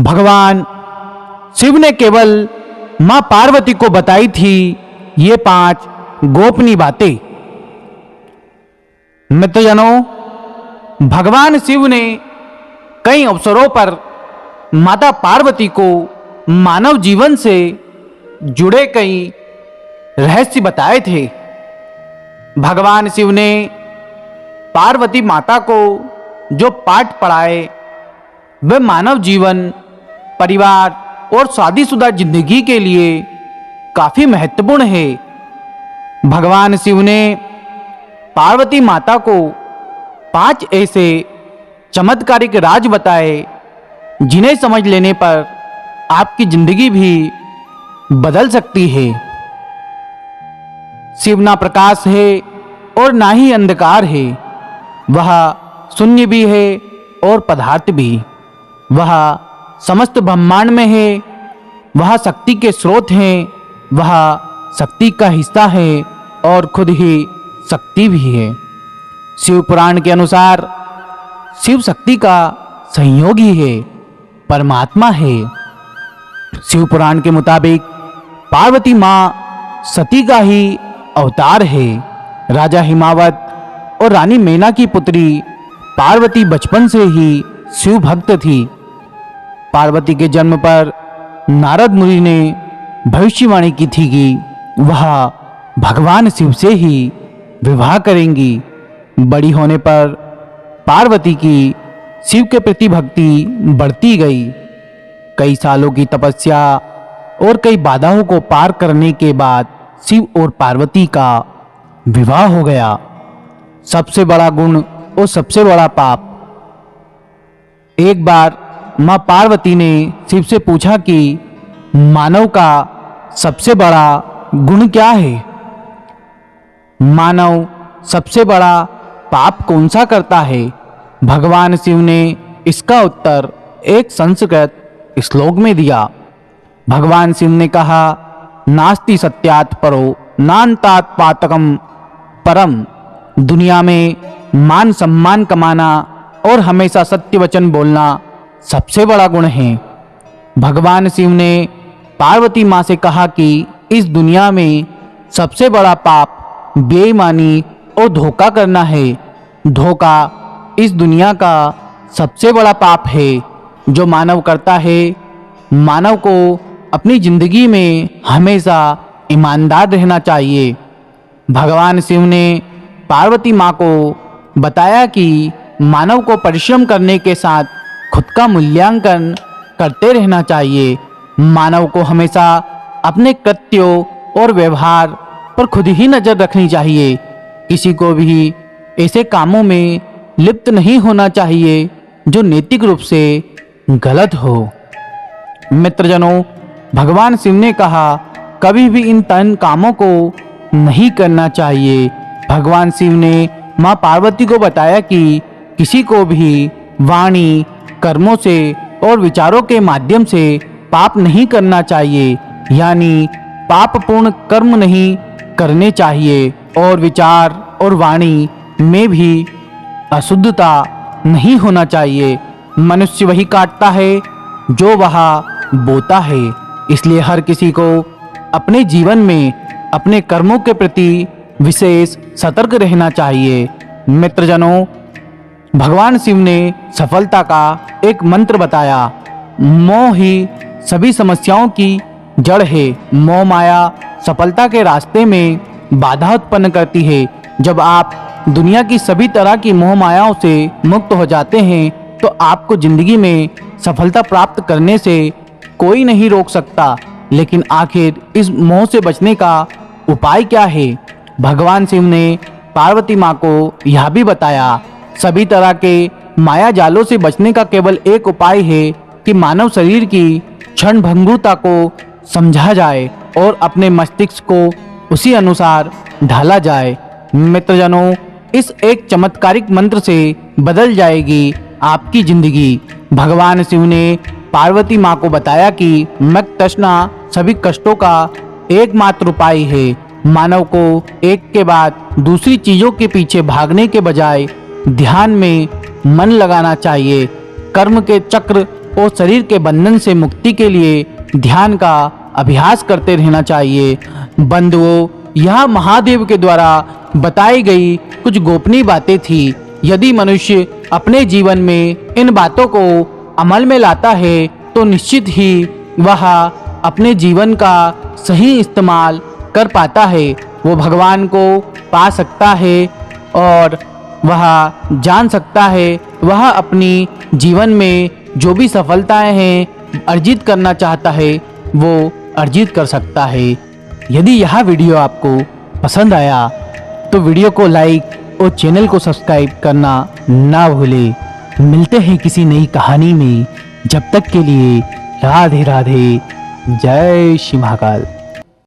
भगवान शिव ने केवल मां पार्वती को बताई थी ये 5 गोपनीय बातें। मित्रजनों, भगवान शिव ने कई अवसरों पर माता पार्वती को मानव जीवन से जुड़े कई रहस्य बताए थे। भगवान शिव ने पार्वती माता को जो पाठ पढ़ाए वह मानव जीवन, परिवार और शादीशुदा जिंदगी के लिए काफी महत्वपूर्ण है। भगवान शिव ने पार्वती माता को 5 ऐसे चमत्कारिक राज बताए जिन्हें समझ लेने पर आपकी जिंदगी भी बदल सकती है। शिव ना प्रकाश है और ना ही अंधकार है, वह शून्य भी है और पदार्थ भी। वह समस्त ब्रह्मांड में है, वह शक्ति के स्रोत हैं, वह शक्ति का हिस्सा है और खुद ही शक्ति भी है। शिव पुराण के अनुसार शिव शक्ति का संयोगी है, परमात्मा है। शिव पुराण के मुताबिक पार्वती मां सती का ही अवतार है। राजा हिमावत और रानी मेना की पुत्री पार्वती बचपन से ही शिव भक्त थी। पार्वती के जन्म पर नारद मुनि ने भविष्यवाणी की थी कि वह भगवान शिव से ही विवाह करेंगी। बड़ी होने पर पार्वती की शिव के प्रति भक्ति बढ़ती गई। कई सालों की तपस्या और कई बाधाओं को पार करने के बाद शिव और पार्वती का विवाह हो गया। सबसे बड़ा गुण और सबसे बड़ा पाप। एक बार मां पार्वती ने शिव से पूछा कि मानव का सबसे बड़ा गुण क्या है? मानव सबसे बड़ा पाप कौन सा करता है? भगवान शिव ने इसका उत्तर एक संस्कृत श्लोक में दिया। भगवान शिव ने कहा, नास्ति सत्यात् परो नान्तात् पातकम परम। दुनिया में मान सम्मान कमाना और हमेशा सत्य वचन बोलना सबसे बड़ा गुण है। भगवान शिव ने पार्वती मां से कहा कि इस दुनिया में सबसे बड़ा पाप बेईमानी और धोखा करना है। धोखा इस दुनिया का सबसे बड़ा पाप है जो मानव करता है। मानव को अपनी जिंदगी में हमेशा ईमानदार रहना चाहिए। भगवान शिव ने पार्वती मां को बताया कि मानव को परिश्रम करने के साथ खुद का मूल्यांकन करते रहना चाहिए। मानव को हमेशा अपने कृत्यों और व्यवहार पर खुद ही नजर रखनी चाहिए। किसी को भी ऐसे कामों में लिप्त नहीं होना चाहिए जो नैतिक रूप से गलत हो। मित्रजनों, भगवान शिव ने कहा कभी भी इन 3 कामों को नहीं करना चाहिए। भगवान शिव ने मां पार्वती को बताया कि किसी को भी वाणी, कर्मों से और विचारों के माध्यम से पाप नहीं करना चाहिए, यानी पापपूर्ण कर्म नहीं करने चाहिए और विचार और वाणी में भी अशुद्धता नहीं होना चाहिए। मनुष्य वही काटता है जो वह बोता है। इसलिए हर किसी को अपने जीवन में अपने कर्मों के प्रति विशेष सतर्क रहना चाहिए। मित्रजनों, भगवान शिव ने सफलता का एक मंत्र बताया। मोह ही सभी समस्याओं की जड़ है। मोह माया सफलता के रास्ते में बाधा उत्पन्न करती है। जब आप दुनिया की सभी तरह की मोह मायाओं से मुक्त हो जाते हैं तो आपको जिंदगी में सफलता प्राप्त करने से कोई नहीं रोक सकता। लेकिन आखिर इस मोह से बचने का उपाय क्या है? भगवान शिव ने पार्वती मां को यह भी बताया, सभी तरह के माया जालों से बचने का केवल एक उपाय है कि मानव शरीर की क्षण भंगुरता को समझा जाए और अपने मस्तिष्क को उसी अनुसार ढाला जाए। मित्रजनों, इस एक चमत्कारिक मंत्र से बदल जाएगी आपकी जिंदगी। भगवान शिव ने पार्वती मां को बताया कि मत तृष्णा सभी कष्टों का एकमात्र उपाय है। मानव को एक के बाद दूसरी चीजों के पीछे भागने के बजाय ध्यान में मन लगाना चाहिए। कर्म के चक्र और शरीर के बंधन से मुक्ति के लिए ध्यान का अभ्यास करते रहना चाहिए। बंधुओं, यह महादेव के द्वारा बताई गई कुछ गोपनीय बातें थी। यदि मनुष्य अपने जीवन में इन बातों को अमल में लाता है तो निश्चित ही वह अपने जीवन का सही इस्तेमाल कर पाता है। वो भगवान को पा सकता है और वह जान सकता है वह अपनी जीवन में जो भी सफलताएं हैं अर्जित करना चाहता है वो अर्जित कर सकता है। यदि यह वीडियो आपको पसंद आया तो वीडियो को लाइक और चैनल को सब्सक्राइब करना ना भूलें। मिलते हैं किसी नई कहानी में। जब तक के लिए राधे राधे, जय श्री महाकाल।